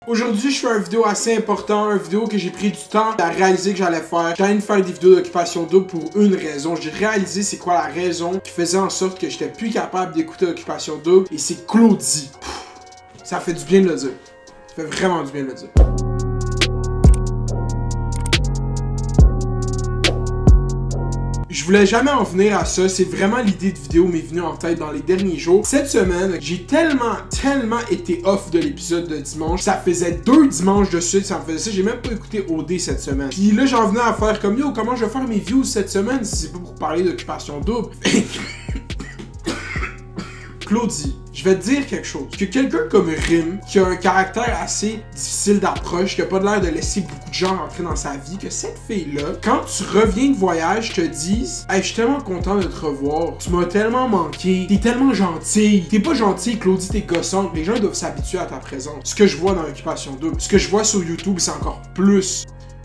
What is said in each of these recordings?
Aujourd'hui, je fais une vidéo assez importante, une vidéo que j'ai pris du temps à réaliser que j'allais faire. J'allais faire des vidéos d'occupation double pour une raison. J'ai réalisé c'est quoi la raison qui faisait en sorte que j'étais plus capable d'écouter Occupation double et c'est Claudie. Ça fait du bien de le dire. Ça fait vraiment du bien de le dire. Je voulais jamais en venir à ça, c'est vraiment l'idée de vidéo m'est venue en tête dans les derniers jours. Cette semaine, j'ai tellement été off de l'épisode de dimanche. Ça faisait 2 dimanches de suite, ça me faisait ça. J'ai même pas écouté OD cette semaine. Puis là, j'en venais à faire comme yo, comment je vais faire mes views cette semaine si c'est pas pour parler d'occupation double. Claudie, je vais te dire quelque chose. Que quelqu'un comme Rim, qui a un caractère assez difficile d'approche, qui a pas l'air de laisser beaucoup de gens rentrer dans sa vie, que cette fille-là, quand tu reviens de voyage, te dise hey, je suis tellement content de te revoir, tu m'as tellement manqué, t'es tellement gentille. T'es pas gentille, Claudie, t'es gossante. Les gens doivent s'habituer à ta présence. Ce que je vois dans l'occupation double, ce que je vois sur YouTube, c'est encore plus.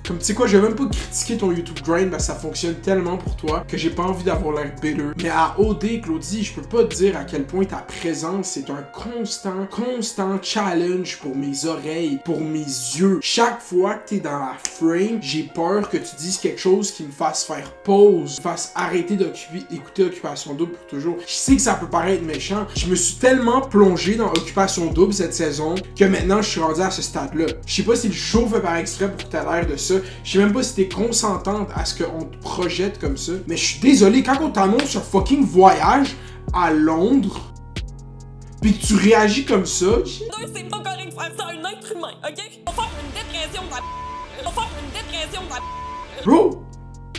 Comme tu sais quoi, je vais même pas critiquer ton YouTube grind, parce que ça fonctionne tellement pour toi que j'ai pas envie d'avoir l'air bitter. Mais à OD, Claudie, je peux pas te dire à quel point ta présence c'est un constant challenge pour mes oreilles, pour mes yeux. Chaque fois que t'es dans la frame, j'ai peur que tu dises quelque chose qui me fasse faire pause, me fasse arrêter d'écouter Occupation double pour toujours. Je sais que ça peut paraître méchant. Je me suis tellement plongé dans Occupation double cette saison que maintenant je suis rendu à ce stade-là. Je sais pas si le show fait par exprès pour que t'aies l'air de ça. Je sais même pas si t'es consentante à ce qu'on te projette comme ça. Mais je suis désolé, quand on t'annonce un fucking voyage à Londres, pis que tu réagis comme ça... C'est pas correct de faire ça à un être humain, ok? On va faire une dépression de la... On va faire une dépression de la... Bro,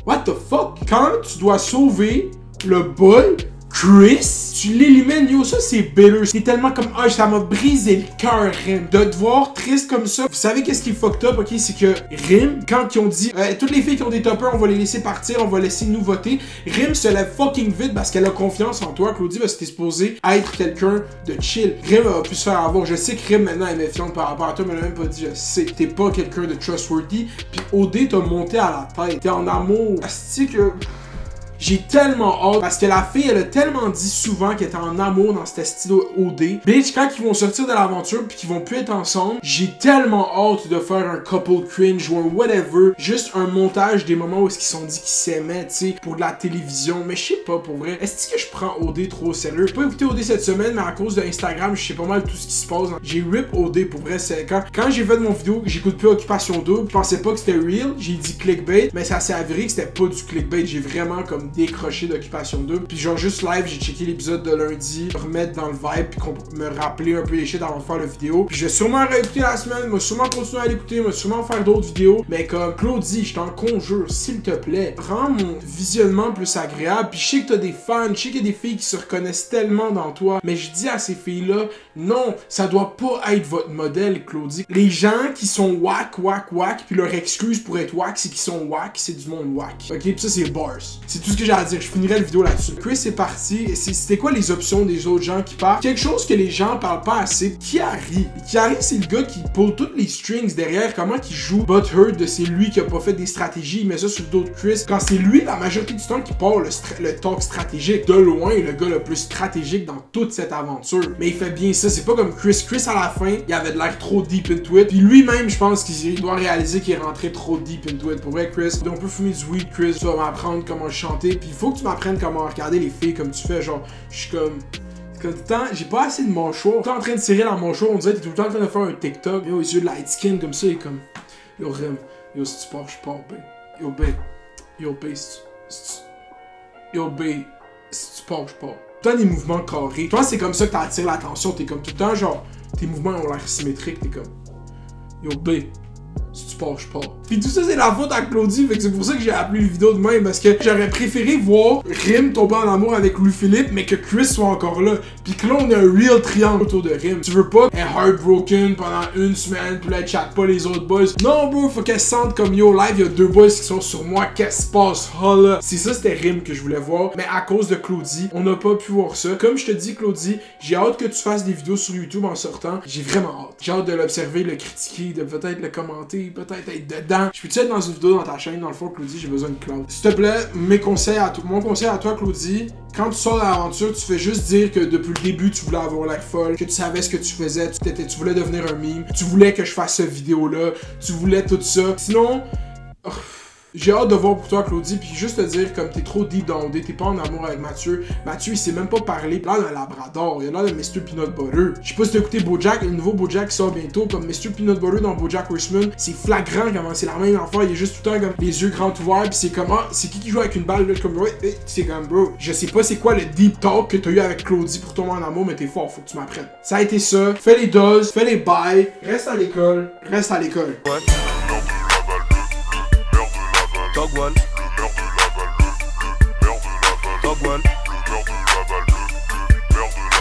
what the fuck? Quand tu dois sauver le boy, Chris, tu l'élimines, yo, ça c'est bitter. C'est tellement comme, ah, ça m'a brisé le cœur, Rim. De te voir triste comme ça. Vous savez qu'est-ce qui est fucked up, ok? C'est que Rim, quand ils ont dit, toutes les filles qui ont des toppers, on va les laisser partir, on va laisser nous voter. Rim se lève fucking vite parce qu'elle a confiance en toi, Claudie, parce que t'es supposé être quelqu'un de chill. Rim va plus se faire avoir. Je sais que Rim maintenant est méfiante par rapport à toi, mais elle l'a même pas dit, je sais. T'es pas quelqu'un de trustworthy. Puis OD t'a monté à la tête. T'es en amour. Asti que... J'ai tellement hâte, parce que la fille, elle a tellement dit souvent qu'elle était en amour dans cet style OD. Bitch, quand ils vont sortir de l'aventure puis qu'ils vont plus être ensemble, j'ai tellement hâte de faire un couple cringe ou un whatever. Juste un montage des moments où ils se sont dit qu'ils s'aimaient, tu sais, pour de la télévision. Mais je sais pas, pour vrai. Est-ce que je prends OD trop au sérieux? J'ai pas écouté OD cette semaine, mais à cause de Instagram, je sais pas mal tout ce qui se passe. J'ai rip OD, pour vrai. C'est quand j'ai fait mon vidéo, j'écoute plus Occupation double, je pensais pas que c'était real. J'ai dit clickbait, mais ça s'est avéré que c'était pas du clickbait. J'ai vraiment comme décroché d'Occupation double. Puis genre juste live, j'ai checké l'épisode de lundi, remettre dans le vibe, puis me rappeler un peu les shit avant de faire la vidéo. Puis je vais sûrement réécouter la semaine, moi sûrement continuer à l'écouter, moi sûrement faire d'autres vidéos. Mais comme Claudie, je t'en conjure, s'il te plaît, rends mon visionnement plus agréable. Puis je sais que t'as des fans, je sais qu'il y a des filles qui se reconnaissent tellement dans toi. Mais je dis à ces filles-là, non, ça doit pas être votre modèle, Claudie. Les gens qui sont whack, puis leur excuse pour être whack, c'est qu'ils sont whack, c'est du monde whack. Ok, puis ça c'est bars. C'est tout ce que j'ai à dire. Je finirai la vidéo là-dessus. Chris est parti. C'était quoi les options des autres gens qui partent? Quelque chose que les gens parlent pas assez. Kiari. Kiari, c'est le gars qui pull toutes les strings derrière. Comment qu'il joue butthurt de c'est lui qui a pas fait des stratégies. Il met ça sur le dos de Chris. Quand c'est lui, la majorité du temps, qui part le talk stratégique. De loin, le gars le plus stratégique dans toute cette aventure. Mais il fait bien ça. C'est pas comme Chris. Chris, à la fin, il avait de l'air trop deep into it. Puis lui-même, je pense qu'il doit réaliser qu'il est rentré trop deep into it. Pour vrai, Chris, on peut fumer du weed, Chris. Tu vas m'apprendre comment chanter. Puis il faut que tu m'apprennes comment regarder les filles comme tu fais. Genre, je suis comme tout le temps, j'ai pas assez de mâchoire. T'es en train de tirer la mâchoire, on dirait que t'es tout le temps en train de faire un TikTok. Yo, les yeux de light skin comme ça, et comme yo, Rim, yo, si tu pars, je pars, babe. Yo, babe. Yo, babe, yo, babe, si tu pars, je pars. Tout le temps des mouvements carrés. Toi, c'est comme ça que t'attires l'attention. T'es comme tout le temps, genre, tes mouvements ont l'air symétriques. T'es comme yo, babe. Si tu pars, je pars. Puis tout ça, c'est la faute à Claudie. Fait que c'est pour ça que j'ai appelé la vidéo de même. Parce que j'aurais préféré voir Rim tomber en amour avec Louis-Philippe, mais que Chris soit encore là. Puis que là, on a un real triangle autour de Rim. Tu veux pas être heartbroken pendant une semaine, puis là, elle chatte pas les autres boys. Non, bro, faut qu'elle se sente comme yo, live, il y a 2 boys qui sont sur moi. Qu'est-ce qui se passe? Holla. C'est ça, c'était Rim que je voulais voir. Mais à cause de Claudie, on n'a pas pu voir ça. Comme je te dis, Claudie, j'ai hâte que tu fasses des vidéos sur YouTube en sortant. J'ai vraiment hâte. J'ai hâte de l'observer, le critiquer, de peut-être le commenter. filles, peut-être être dedans. Je peux-tu être dans une vidéo dans ta chaîne, dans le fond, Claudie, j'ai besoin de cloud. S'il te plaît, mon conseil à toi, Claudie, quand tu sors de l'aventure, tu fais juste dire que depuis le début, tu voulais avoir l'air folle, que tu savais ce que tu faisais, tu voulais devenir un meme, tu voulais que je fasse cette vidéo-là, tu voulais tout ça. Sinon... J'ai hâte de voir pour toi, Claudie, puis juste te dire, comme t'es trop deep down, t'es pas en amour avec Mathieu. Mathieu, il sait même pas parler. Là, d'un Labrador, il a l'air de Mr. Peanut Butter. Je sais pas si t'as écouté BoJack, le nouveau BoJack qui sort bientôt, comme Mr. Peanut Butter dans BoJack Horseman. C'est flagrant comment c'est la même enfant, il est juste tout le temps comme les yeux grands ouverts, puis c'est comme, ah, c'est qui joue avec une balle, là, comme, ouais, c'est comme, bro. Je sais pas c'est quoi le deep talk que t'as eu avec Claudie pour tomber en amour, mais t'es fort, faut que tu m'apprennes. Ça a été ça. Fais les doses, fais les bails, reste à l'école, reste à l'école. Ouais. Dog one. Le maire de Laval, le maire de Laval. Dog one. Le maire de Laval.